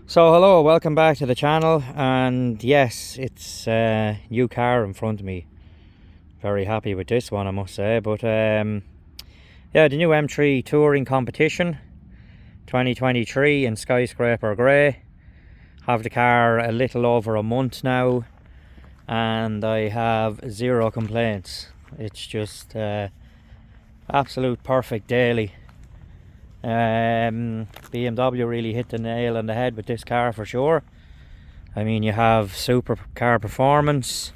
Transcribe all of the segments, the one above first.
So hello, welcome back to the channel, and yes, it's a new car in front of me. Very happy with this one, I must say. But yeah, the new M3 Touring Competition 2023 in Skyscraper Grey. Have the car a little over a month now, and I have zero complaints. It's just absolute perfect daily. BMW really hit the nail on the head with this car for sure. I mean, you have super car performance,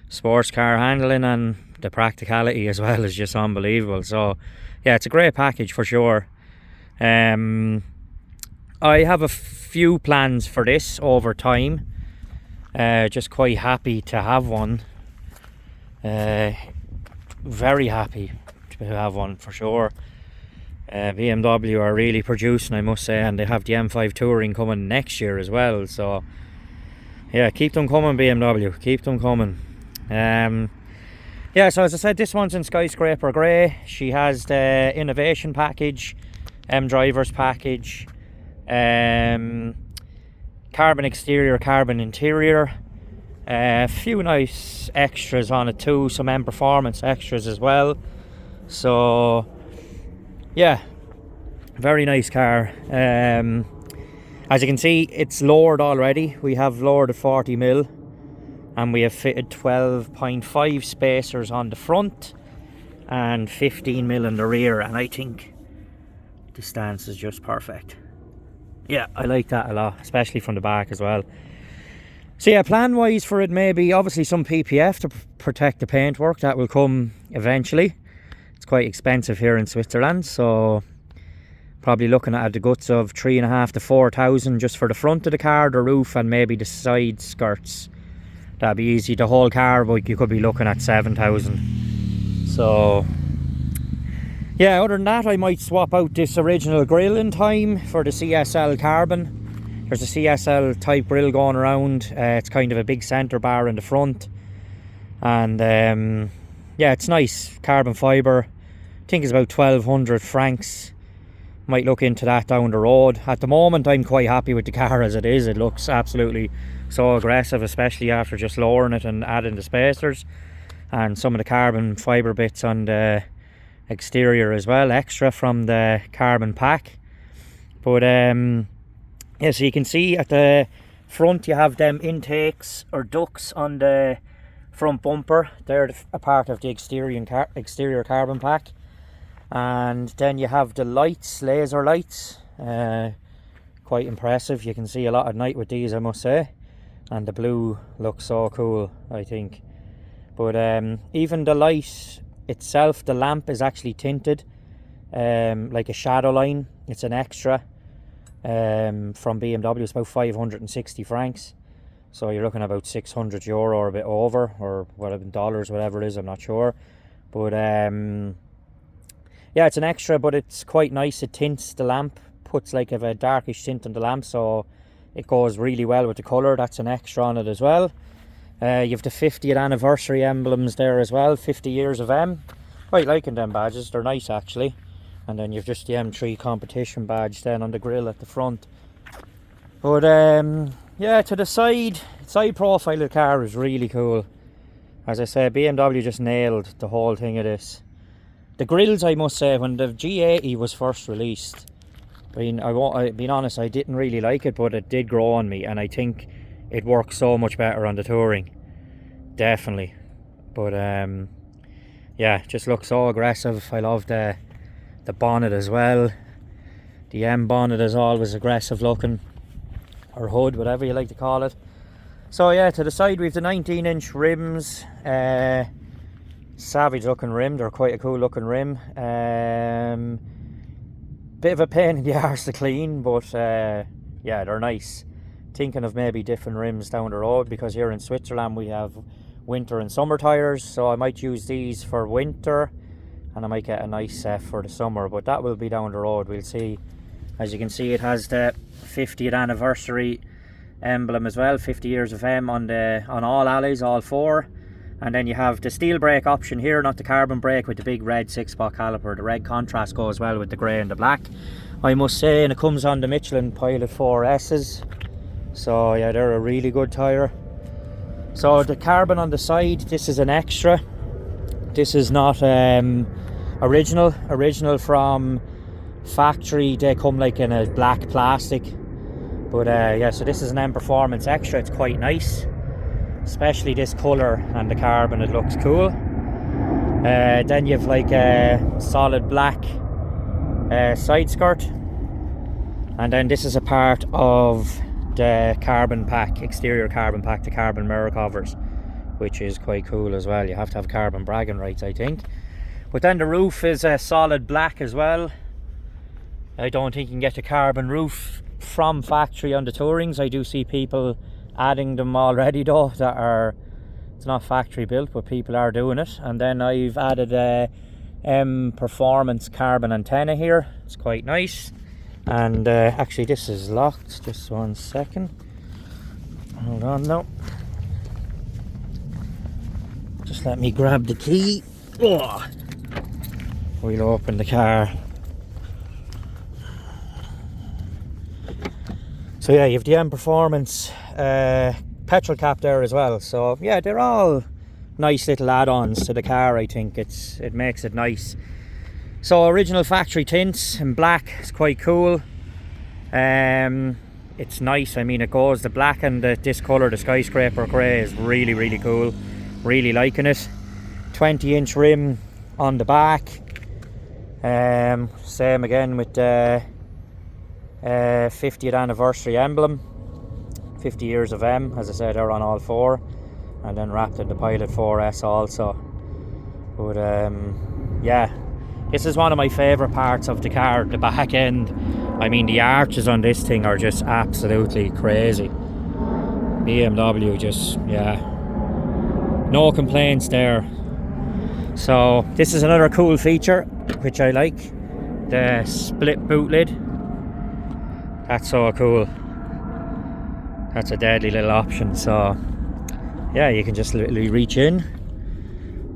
sports car handling, and the practicality as well is just unbelievable. So yeah, it's a great package for sure. I have a few plans for this over time. Just quite happy to have one. Very happy to have one for sure. BMW are really producing, I must say, and they have the M5 Touring coming next year as well. So yeah, keep them coming, BMW, keep them coming. Yeah, so as I said, this one's in Skyscraper Grey. She has the innovation package, drivers package, carbon exterior, carbon interior, a few nice extras on it too, some M performance extras as well. So yeah, very nice car. As you can see, it's lowered already. We have lowered at 40mm, and we have fitted 12.5 spacers on the front and 15mm in the rear, and I think the stance is just perfect. Yeah, I like that a lot, especially from the back as well. So yeah, plan wise for it, maybe obviously some PPF to protect the paintwork. That will come eventually. It's quite expensive here in Switzerland, so probably looking at the guts of 3,500 to 4,000 just for the front of the car, the roof, and maybe the side skirts. That'd be easy. The whole car, but you could be looking at 7,000. So yeah, other than that, I might swap out this original grille in time for the CSL carbon. There's a CSL type grille going around. It's kind of a big centre bar in the front, and yeah, it's nice carbon fibre. I think it's about 1,200 francs. Might look into that down the road. At the moment, I'm quite happy with the car as it is. It looks absolutely so aggressive, especially after just lowering it and adding the spacers and some of the carbon fibre bits on the exterior as well, extra from the carbon pack. But yeah, so you can see at the front you have them intakes or ducts on the front bumper. They're a part of the exterior carbon pack. And then you have the lights, laser lights, quite impressive. You can see a lot at night with these, I must say, and the blue looks so cool, I think. But even the light itself, the lamp is actually tinted like a shadow line. It's an extra from BMW. It's about 560 francs, so you're looking at about 600 euro or a bit over, or whatever, dollars, whatever it is, I'm not sure. But yeah, it's an extra, but it's quite nice. It tints the lamp, puts like a darkish tint on the lamp, so it goes really well with the colour. That's an extra on it as well. You have the 50th anniversary emblems there as well, 50 years of M. Quite liking them badges, they're nice actually. And then you've just the M3 competition badge then on the grille at the front. But yeah, to the side profile of the car is really cool. As I said, BMW just nailed the whole thing of this. The grills, I must say, when the G80 was first released, I mean, I've been honest, I didn't really like it, but it did grow on me, and I think it works so much better on the Touring, definitely. But yeah, just looks so aggressive. I love the bonnet as well. The M bonnet is always aggressive looking, or hood, whatever you like to call it. So yeah, to the side we have the 19-inch rims. Savage looking rim, they're quite a cool looking rim. Bit of a pain in the arse to clean, but yeah, they're nice. Thinking of maybe different rims down the road, because here in Switzerland we have winter and summer tyres, so I might use these for winter and I might get a nice set for the summer, but that will be down the road, we'll see. As you can see, it has the 50th anniversary emblem as well, 50 years of M on all alloys, all four. And then you have the steel brake option here, not the carbon brake, with the big red 6-spot caliper. The red contrast goes well with the grey and the black, I must say. And it comes on the Michelin Pilot 4S's. So yeah, they're a really good tyre. So the carbon on the side, this is an extra. This is not original from factory. They come like in a black plastic, but yeah, so this is an M Performance extra. It's quite nice, especially this colour and the carbon. It looks cool. Then you have like a solid black side skirt, and then this is a part of the carbon pack, exterior carbon pack, the carbon mirror covers, which is quite cool as well. You have to have carbon bragging rights, I think. But then the roof is a solid black as well. I don't think you can get a carbon roof from factory on the Tourings. I do see people adding them already though, that are, it's not factory built, but people are doing it. And then I've added a M Performance carbon antenna here. It's quite nice. And actually this is locked, just 1 second. Hold on now. Just let me grab the key. Oh. We'll open the car. So yeah, you have the M Performance petrol cap there as well. So yeah, they're all nice little add-ons to the car. I think it makes it nice. So original factory tints in black. It's quite cool. It's nice. I mean, it goes, the black and this colour, the skyscraper grey, is really cool. Really liking it. 20-inch rim on the back. Same again with the 50th anniversary emblem. 50 years of M, as I said, they're on all four, and then wrapped in the Pilot 4S also. But yeah, this is one of my favourite parts of the car, the back end. I mean, the arches on this thing are just absolutely crazy. BMW just, yeah, no complaints there. So this is another cool feature which I like, the split boot lid. That's so cool. That's a deadly little option. So yeah, you can just literally reach in,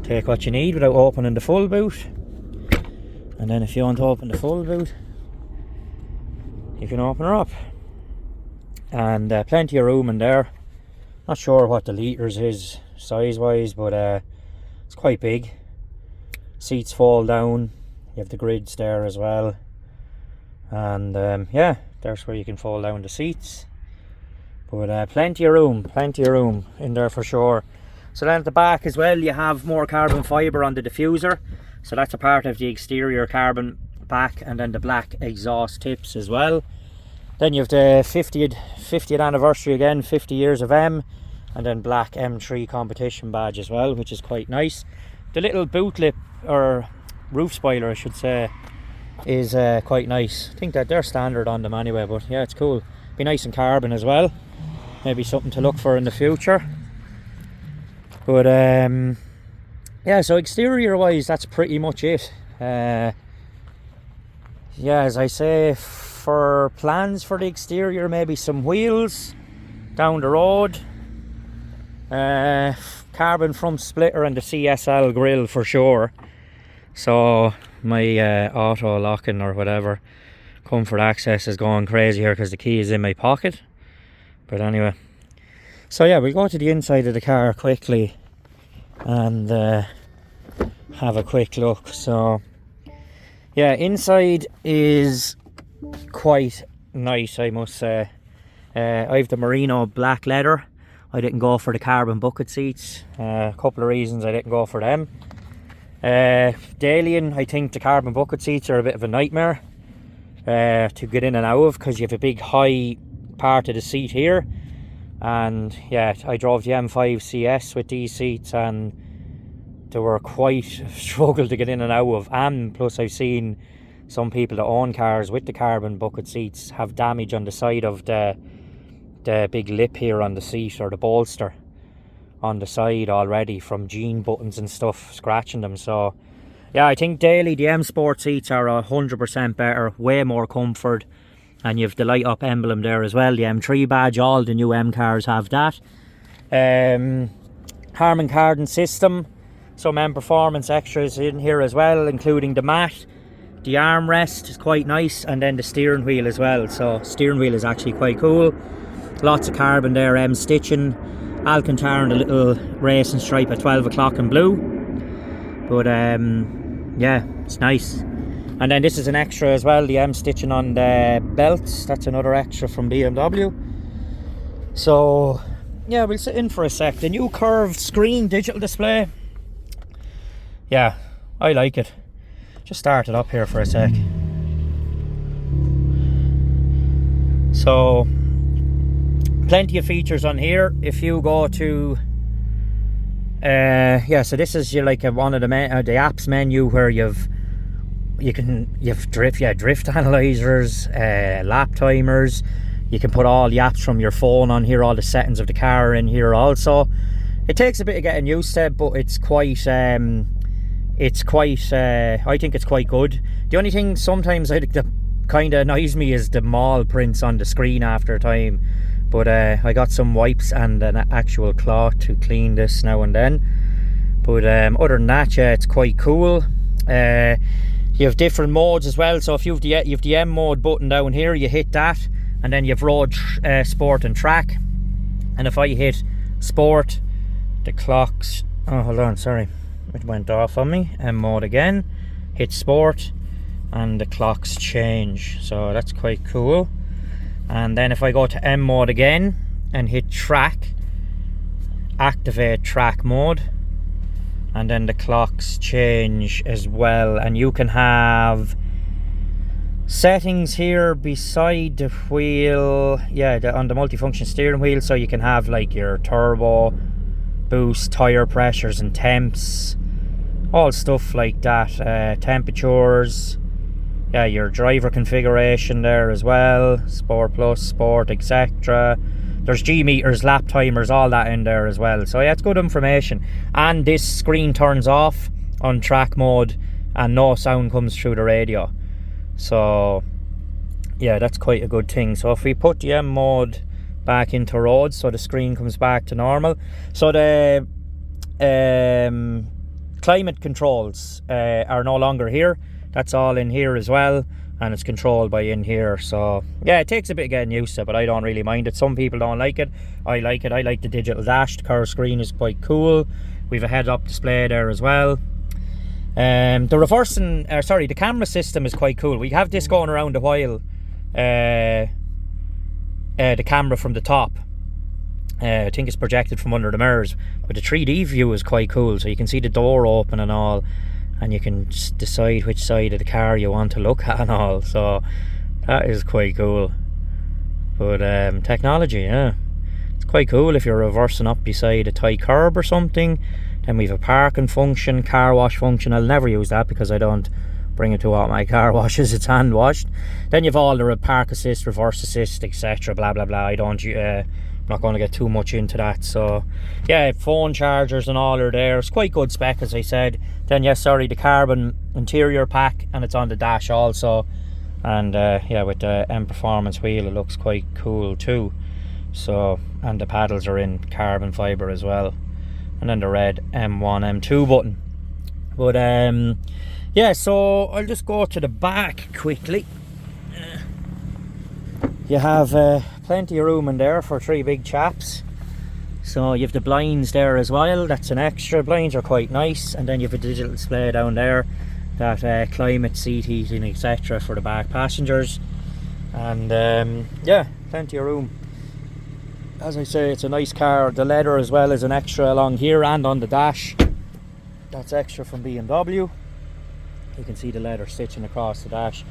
take what you need without opening the full boot. And then if you want to open the full boot, you can open her up. And plenty of room in there. Not sure what the litres is size wise, but it's quite big. Seats fold down. You have the grids there as well. And yeah, there's where you can fold down the seats. But plenty of room in there for sure. So then at the back as well, you have more carbon fibre on the diffuser. So that's a part of the exterior carbon back, and then the black exhaust tips as well. Then you have the 50th anniversary again, 50 years of M, and then black M3 competition badge as well, which is quite nice. The little boot lip, or roof spoiler I should say, is quite nice. I think that they're standard on them anyway, but yeah, it's cool. Be nice and carbon as well. Maybe something to look for in the future. But yeah, so exterior wise, that's pretty much it. Yeah, as I say, for plans for the exterior, maybe some wheels down the road, carbon front splitter, and the CSL grille for sure. So my auto locking or whatever, comfort access is going crazy here because the key is in my pocket. But anyway, so yeah, we'll go to the inside of the car quickly and have a quick look. So yeah, inside is quite nice, I must say. I have the merino black leather. I didn't go for the carbon bucket seats. A couple of reasons I didn't go for them. The Alien, I think the carbon bucket seats are a bit of a nightmare to get in and out of, because you have a big high part of the seat here. And yeah, I drove the M5 CS with these seats and they were quite a struggle to get in and out of. And plus I've seen some people that own cars with the carbon bucket seats have damage on the side of the big lip here on the seat, or the bolster on the side already, from jean buttons and stuff scratching them. So yeah, I think daily the M Sport seats are 100% better, way more comfort, and you have the light up emblem there as well, the M3 badge. All the new M cars have that. Harman Kardon system, some M Performance extras in here as well, including the mat. The armrest is quite nice, and then the steering wheel as well. So steering wheel is actually quite cool. Lots of carbon there, stitching, Alcantara and a little racing stripe at 12 o'clock in blue. But yeah, it's nice. And then this is an extra as well, the stitching on the belts. That's another extra from BMW. So yeah, we'll sit in for a sec. The new curved screen digital display, yeah, I like it. Just start it up here for a sec. So plenty of features on here. If you go to yeah, so this is like one of the apps menu where you've drift analyzers, lap timers. You can put all the apps from your phone on here, all the settings of the car in here also. It takes a bit of getting used to, but it's quite I think it's quite good. The only thing sometimes I think that kind of annoys me is the mall prints on the screen after a time. But I got some wipes and an actual cloth to clean this now and then. But other than that, yeah, it's quite cool. You have different modes as well. So if you've the M mode button down here, you hit that, and then you have road, sport and track. And if I hit sport, the clocks, oh hold on, sorry, it went off on me. M mode again, hit sport, and the clocks change. So that's quite cool. And then if I go to M mode again and hit track, activate track mode, and then the clocks change as well. And you can have settings here beside the wheel, yeah, on the multifunction steering wheel. So you can have like your turbo, boost, tire pressures and temps, all stuff like that. Temperatures, yeah, your driver configuration there as well, sport plus, sport, etc. There's G meters, lap timers, all that in there as well. So yeah, it's good information. And this screen turns off on track mode and no sound comes through the radio. So yeah, that's quite a good thing. So if we put the M mode back into road, so the screen comes back to normal. So the climate controls are no longer here. That's all in here as well, and it's controlled by in here. So yeah, it takes a bit of getting used to, but I don't really mind it. Some people don't like it. I like it. I like the digital dash. The curved screen is quite cool. We've a head-up display there as well. The camera system is quite cool. We have this going around a while. The camera from the top, I think it's projected from under the mirrors, but the 3D view is quite cool. So you can see the door open and all, and you can just decide which side of the car you want to look at and all. So that is quite cool. But technology, yeah, it's quite cool. If you're reversing up beside a tight curb or something, then we have a parking function, car wash function. I'll never use that because I don't bring it to all my car washes. It's hand washed. Then you have all the park assist, reverse assist, etc. Blah blah blah. I'm not going to get too much into that. So yeah, phone chargers and all are there. It's quite good spec, as I said. Then yes, sorry, the carbon interior pack, and it's on the dash also. And yeah, with the M Performance wheel, it looks quite cool too. So, and the paddles are in carbon fibre as well. And then the red M1, M2 button. But yeah, so I'll just go to the back quickly. You have plenty of room in there for three big chaps. So you have the blinds there as well. That's an extra. Blinds are quite nice. And then you have a digital display down there, that climate, seat heating, etc. for the back passengers. And yeah, plenty of room. As I say, it's a nice car. The leather as well is an extra along here and on the dash. That's extra from BMW. You can see the leather stitching across the dash.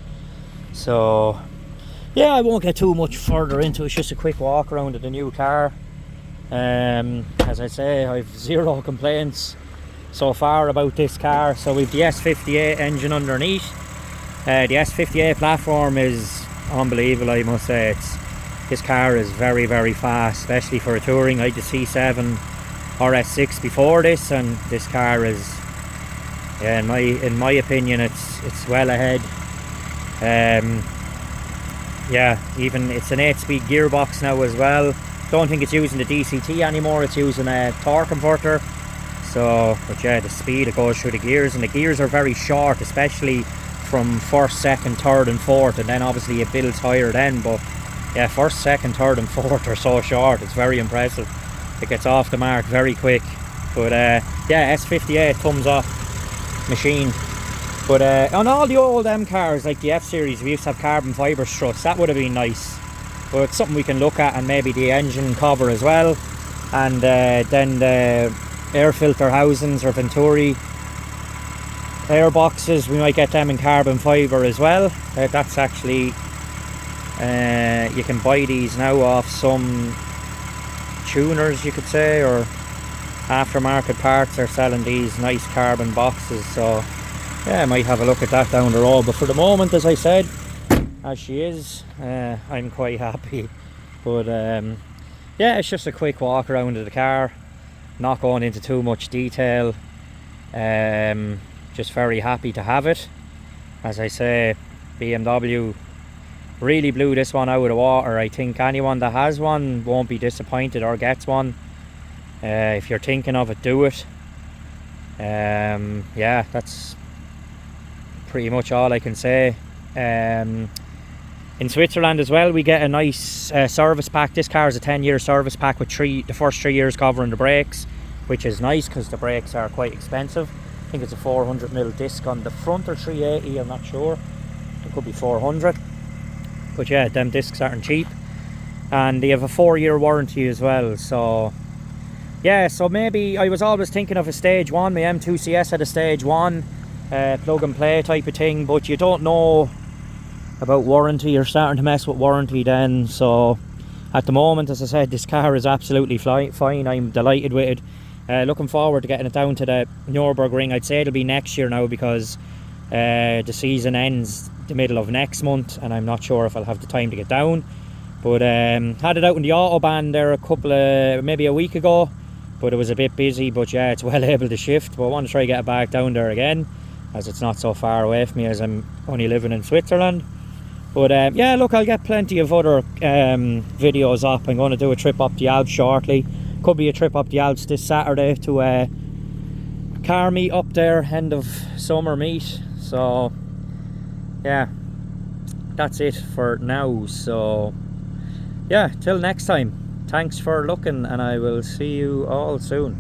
So yeah, I won't get too much further into it. It's just a quick walk around of the new car. As I say, I've zero complaints so far about this car. So we've the S58 engine underneath. The S58 platform is unbelievable, I must say. This car is very, very fast, especially for a touring. I had the C7 RS6 before this, and this car is, yeah, in my opinion, it's well ahead. Yeah, even it's an 8-speed gearbox now as well. Don't think it's using the DCT anymore, it's using a torque converter. So, but yeah, the speed it goes through the gears, and the gears are very short, especially from first, second, third and fourth, and then obviously it builds higher then, but yeah, first, second, third and fourth are so short. It's very impressive. It gets off the mark very quick. But yeah, S58 thumbs up machine. But on all the old M cars like the F series, we used to have carbon fibre struts. That would have been nice, but it's something we can look at. And maybe the engine cover as well, and then the air filter housings or Venturi air boxes, we might get them in carbon fibre as well. That's actually you can buy these now off some tuners, you could say, or aftermarket parts are selling these nice carbon boxes. So yeah, I might have a look at that down the road. But for the moment, as I said, as she is, I'm quite happy. But yeah, it's just a quick walk around of the car, not going into too much detail. Just very happy to have it. As I say, BMW really blew this one out of the water. I think anyone that has one won't be disappointed or gets one. If you're thinking of it, do it. Yeah, that's pretty much all I can say. In Switzerland as well, we get a nice service pack. This car is a 10-year service pack with the first 3 years covering the brakes, which is nice because the brakes are quite expensive. I think it's a 400mm disc on the front, or 380, I'm not sure. It could be 400. But yeah, them discs aren't cheap. And they have a 4-year warranty as well. So yeah, so maybe I was always thinking of a stage 1. My M2CS had a stage 1 plug and play type of thing, but you don't know about warranty. You're starting to mess with warranty then. So at the moment, as I said, this car is absolutely fine. I'm delighted with it. Looking forward to getting it down to the Nürburgring. I'd say it'll be next year now, because the season ends the middle of next month, and I'm not sure if I'll have the time to get down. But had it out in the Autobahn there maybe a week ago, but it was a bit busy. But yeah, it's well able to shift. But I want to try to get it back down there again, as it's not so far away from me, as I'm only living in Switzerland. But yeah, look, I'll get plenty of other videos up. I'm going to do a trip up the Alps shortly. Could be a trip up the Alps this Saturday to a car meet up there, end of summer meet. So yeah, that's it for now. So yeah, till next time, thanks for looking, and I will see you all soon.